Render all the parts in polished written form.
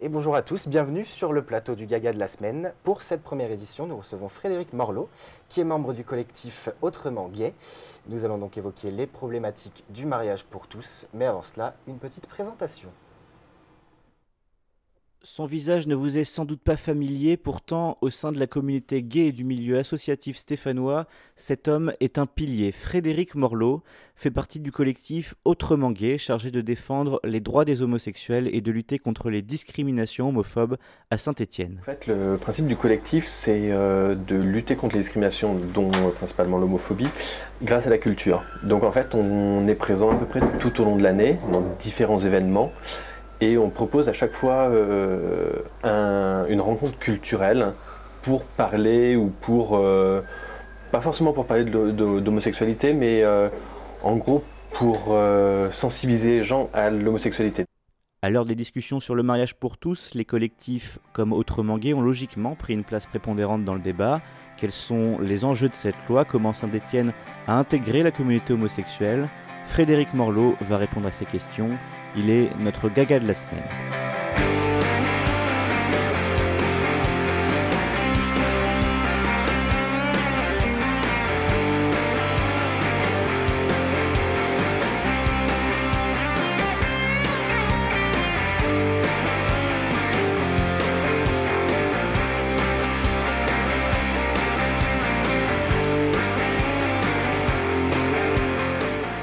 Et bonjour à tous, bienvenue sur le plateau du Gaga de la semaine. Pour cette première édition, nous recevons Frédéric Morlot, qui est membre du collectif Autrement Gay. Nous allons donc évoquer les problématiques du mariage pour tous, mais avant cela, une petite présentation. Son visage ne vous est sans doute pas familier, pourtant, au sein de la communauté gay et du milieu associatif stéphanois, cet homme est un pilier. Frédéric Morlot fait partie du collectif Autrement Gay, chargé de défendre les droits des homosexuels et de lutter contre les discriminations homophobes à Saint-Étienne. En fait, le principe du collectif, c'est de lutter contre les discriminations, dont principalement l'homophobie, grâce à la culture. Donc en fait, on est présent à peu près tout au long de l'année, dans différents événements, et on propose à chaque fois une rencontre culturelle pour parler, ou pour, pas forcément pour parler d'homosexualité, mais en gros pour sensibiliser les gens à l'homosexualité. À l'heure des discussions sur le mariage pour tous, les collectifs comme Autrement Gay ont logiquement pris une place prépondérante dans le débat. Quels sont les enjeux de cette loi? Comment Saint-Étienne a intégré la communauté homosexuelle? Frédéric Morlot va répondre à ces questions. Il est notre gaga de la semaine.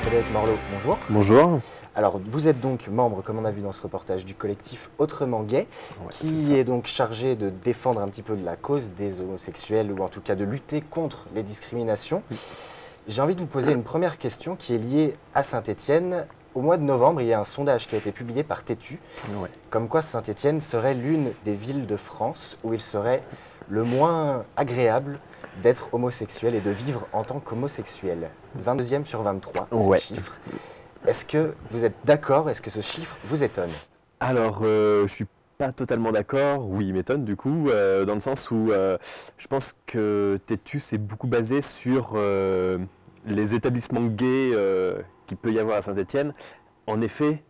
Frédéric Morlot, bonjour. Bonjour. Alors, vous êtes donc membre, comme on a vu dans ce reportage, du collectif Autrement Gay, Ouais, qui est donc chargé de défendre un petit peu la cause des homosexuels, ou en tout cas de lutter contre les discriminations. J'ai envie de vous poser une première question qui est liée à Saint-Étienne. Au mois de novembre, il y a un sondage qui a été publié par Tétu, Ouais. comme quoi Saint-Étienne serait l'une des villes de France où il serait le moins agréable d'être homosexuel et de vivre en tant qu'homosexuel. 22e sur 23, Ouais. ce chiffre. Est-ce que vous êtes d'accord? Est-ce que ce chiffre vous étonne? Alors, je suis pas totalement d'accord. Oui, il m'étonne du coup, dans le sens où je pense que Tétu s'est beaucoup basé sur les établissements gays qu'il peut y avoir à Saint-Étienne. En effet,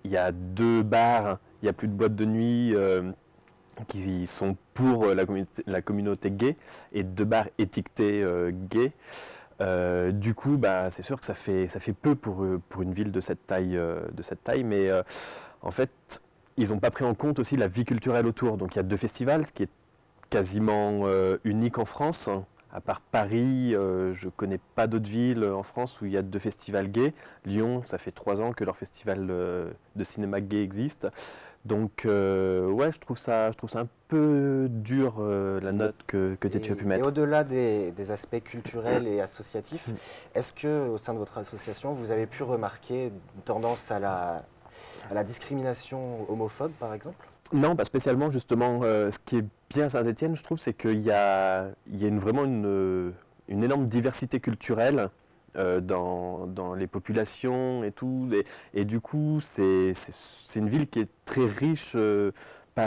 il y a 2 bars, il n'y a plus de boîtes de nuit qui sont pour la communauté gay, et 2 bars étiquetés gays. Du coup, bah, c'est sûr que ça fait peu pour une ville de cette taille, mais en fait, ils n'ont pas pris en compte aussi la vie culturelle autour. Donc il y a 2 festivals, ce qui est quasiment unique en France. À part Paris, je ne connais pas d'autres villes en France où il y a 2 festivals gays. Lyon, ça fait 3 ans que leur festival de cinéma gay existe. Donc ouais, je trouve ça un peu dur, la note que tu as pu Et mettre. au-delà des aspects culturels et associatifs, est-ce que au sein de votre association, vous avez pu remarquer une tendance à la discrimination homophobe, par exemple? Non, pas spécialement, justement. Ce qui est bien à Saint-Étienne, je trouve, c'est qu'il y a vraiment une énorme diversité culturelle dans les populations et tout. Et du coup, c'est une ville qui est très riche qui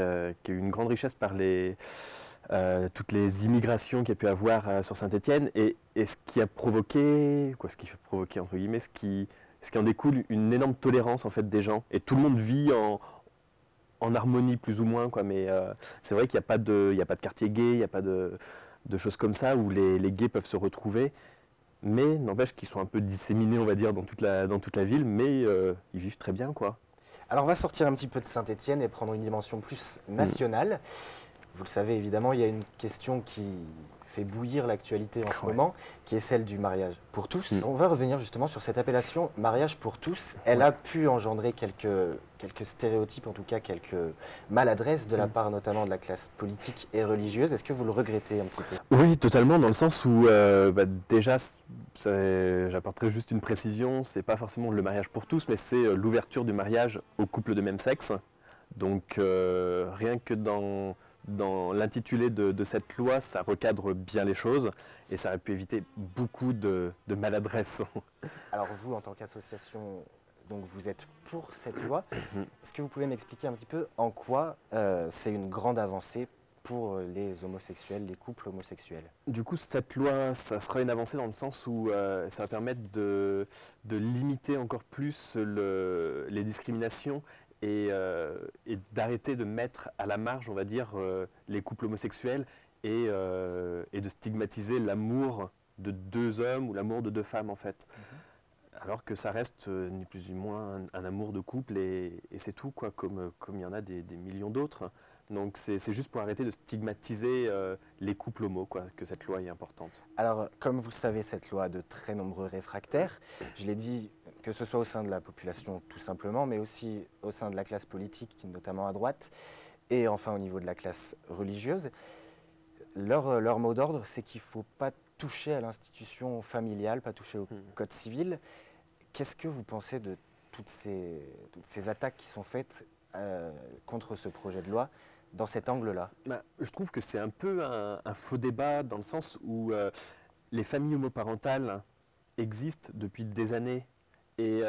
a eu une grande richesse par toutes les immigrations qu'il y a pu avoir sur Saint-Étienne. Et ce qui a provoqué, quoi, ce qui a provoqué, entre guillemets, ce qui en découle une énorme tolérance en fait des gens, et tout le monde vit en harmonie plus ou moins, quoi. Mais c'est vrai qu'il n'y a pas de quartier gay, il n'y a pas de choses comme ça où les gays peuvent se retrouver, mais n'empêche qu'ils sont un peu disséminés, on va dire, dans toute la ville, mais ils vivent très bien, quoi. Alors on va sortir un petit peu de Saint-Étienne et prendre une dimension plus nationale. Vous le savez évidemment, il y a une question qui fait bouillir l'actualité en ce Ouais. moment, qui est celle du mariage pour tous. Mm. On va revenir justement sur cette appellation mariage pour tous. Elle a pu engendrer quelques stéréotypes, en tout cas quelques maladresses de la part notamment de la classe politique et religieuse. Est-ce que vous le regrettez un petit peu? Oui, totalement, dans le sens où déjà, j'apporterai juste une précision, c'est pas forcément le mariage pour tous, mais c'est l'ouverture du mariage aux couples de même sexe. Donc rien que dans l'intitulé de cette loi, ça recadre bien les choses, et ça aurait pu éviter beaucoup de maladresses. Alors vous, en tant qu'association, donc vous êtes pour cette loi. Est-ce que vous pouvez m'expliquer un petit peu en quoi c'est une grande avancée pour les homosexuels, les couples homosexuels? Du coup, cette loi, ça sera une avancée dans le sens où ça va permettre de limiter encore plus les discriminations, et d'arrêter de mettre à la marge, on va dire, les couples homosexuels et de stigmatiser l'amour de deux hommes ou l'amour de deux femmes en fait. Alors que ça reste ni plus ni moins un amour de couple et c'est tout, quoi, comme il y en a des millions d'autres. Donc c'est juste pour arrêter de stigmatiser les couples homos, quoi, que cette loi est importante. Alors, comme vous le savez, cette loi a de très nombreux réfractaires. Je l'ai dit, que ce soit au sein de la population tout simplement, mais aussi au sein de la classe politique, notamment à droite, et enfin au niveau de la classe religieuse. Leur mot d'ordre, c'est qu'il ne faut pas toucher à l'institution familiale, pas toucher au code civil. Qu'est-ce que vous pensez de toutes ces attaques qui sont faites contre ce projet de loi dans cet angle-là? Je trouve que c'est un peu un faux débat dans le sens où les familles homoparentales existent depuis des années et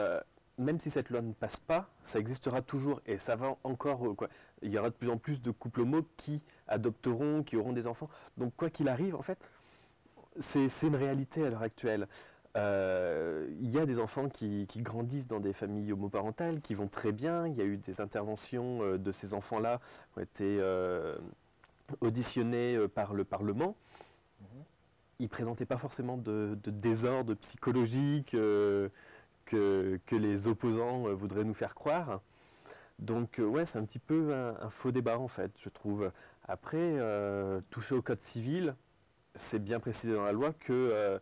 même si cette loi ne passe pas, ça existera toujours et ça va encore, quoi. Il y aura de plus en plus de couples homo qui adopteront, qui auront des enfants. Donc quoi qu'il arrive, en fait, c'est une réalité à l'heure actuelle. Il y a des enfants qui grandissent dans des familles homoparentales, qui vont très bien. Il y a eu des interventions de ces enfants-là qui ont été auditionnés par le Parlement. Ils ne présentaient pas forcément de désordre psychologique que les opposants voudraient nous faire croire. Donc ouais, c'est un petit peu un faux débat en fait, je trouve. Après, toucher au code civil, c'est bien précisé dans la loi que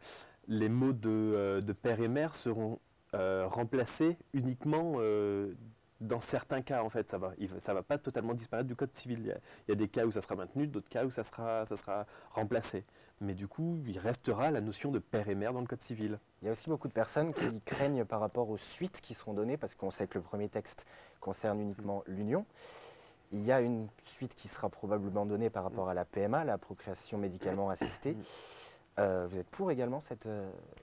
les mots de père et mère seront remplacés uniquement dans certains cas en fait. Ça va pas totalement disparaître du code civil. Il y a des cas où ça sera maintenu, d'autres cas où ça sera remplacé. Mais du coup, il restera la notion de père et mère dans le code civil. Il y a aussi beaucoup de personnes qui craignent par rapport aux suites qui seront données, parce qu'on sait que le premier texte concerne uniquement l'union. Il y a une suite qui sera probablement donnée par rapport à la PMA, la procréation médicalement assistée. Vous êtes pour également cet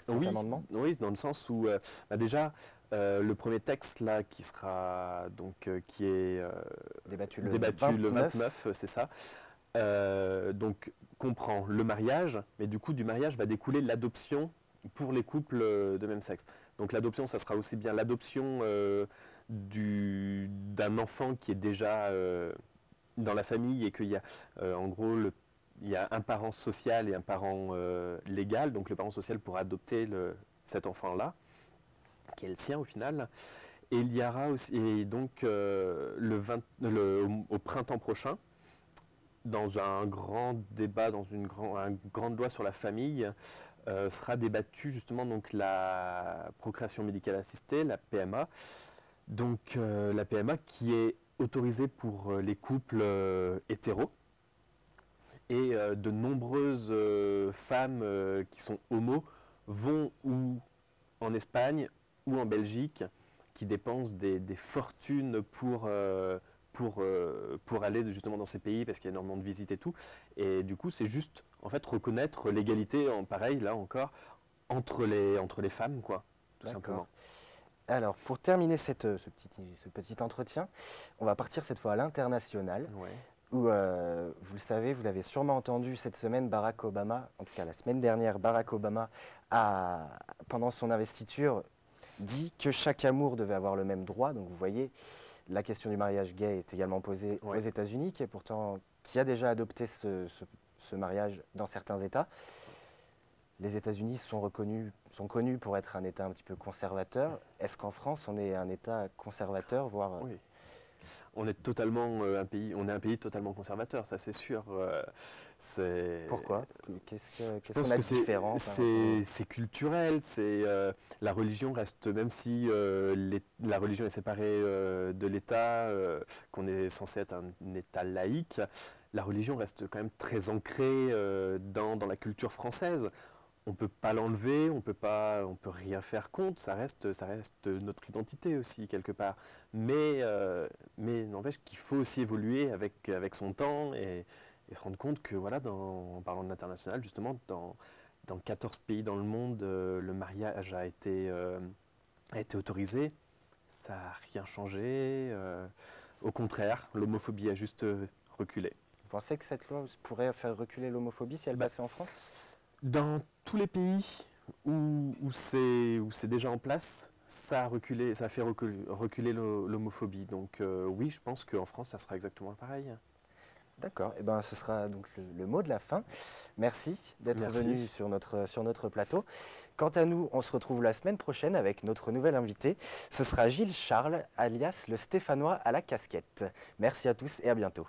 amendement? Oui, dans le sens où déjà le premier texte là qui sera donc qui est débattu le 29, c'est ça. Donc comprend le mariage, mais du coup du mariage va découler l'adoption pour les couples de même sexe. Donc l'adoption, ça sera aussi bien l'adoption d'un enfant qui est déjà dans la famille et qu'il y a en gros il y a un parent social et un parent légal, donc le parent social pourra adopter cet enfant-là, qui est le sien au final. Et il y aura aussi, et donc au printemps prochain, dans un grand débat, dans une grande loi sur la famille, sera débattue justement donc la procréation médicale assistée, la PMA. Donc la PMA qui est autorisée pour les couples hétéros. Et de nombreuses femmes qui sont homos vont ou en Espagne ou en Belgique, qui dépensent des fortunes pour aller justement dans ces pays parce qu'il y a énormément de visites et tout. Et du coup, c'est juste en fait reconnaître l'égalité, pareil là encore, entre les femmes, quoi, tout simplement. Alors, pour terminer ce petit entretien, on va partir cette fois à l'international. Ouais. Où, vous le savez, vous l'avez sûrement entendu cette semaine, Barack Obama, en tout cas la semaine dernière, Barack Obama pendant son investiture, dit que chaque amour devait avoir le même droit. Donc vous voyez, la question du mariage gay est également posée aux États-Unis, qui a déjà adopté ce mariage dans certains États. Les États-Unis sont connus pour être un État un petit peu conservateur. Est-ce qu'en France, on est un État conservateur, voire... Oui. On est un pays totalement conservateur, ça c'est sûr. Pourquoi? Qu'est-ce qu'on a de différent? C'est culturel, la religion reste, même si la religion est séparée de l'État, qu'on est censé être un État laïque, la religion reste quand même très ancrée dans la culture française. On ne peut pas l'enlever, on peut rien faire contre, ça reste notre identité aussi quelque part. Mais n'empêche qu'il faut aussi évoluer avec son temps et se rendre compte que voilà, en parlant de l'international, justement, dans 14 pays dans le monde, le mariage a été autorisé, ça n'a rien changé. Au contraire, l'homophobie a juste reculé. Vous pensez que cette loi pourrait faire reculer l'homophobie si elle passait en France ? Dans tous les pays où c'est déjà en place, ça a fait reculer l'homophobie. Donc oui, je pense qu'en France, ça sera exactement pareil. D'accord, et ben ce sera donc le mot de la fin. Merci d'être Merci. venu sur notre plateau. Quant à nous, on se retrouve la semaine prochaine avec notre nouvel invité. Ce sera Gilles Charles, alias le Stéphanois à la casquette. Merci à tous et à bientôt.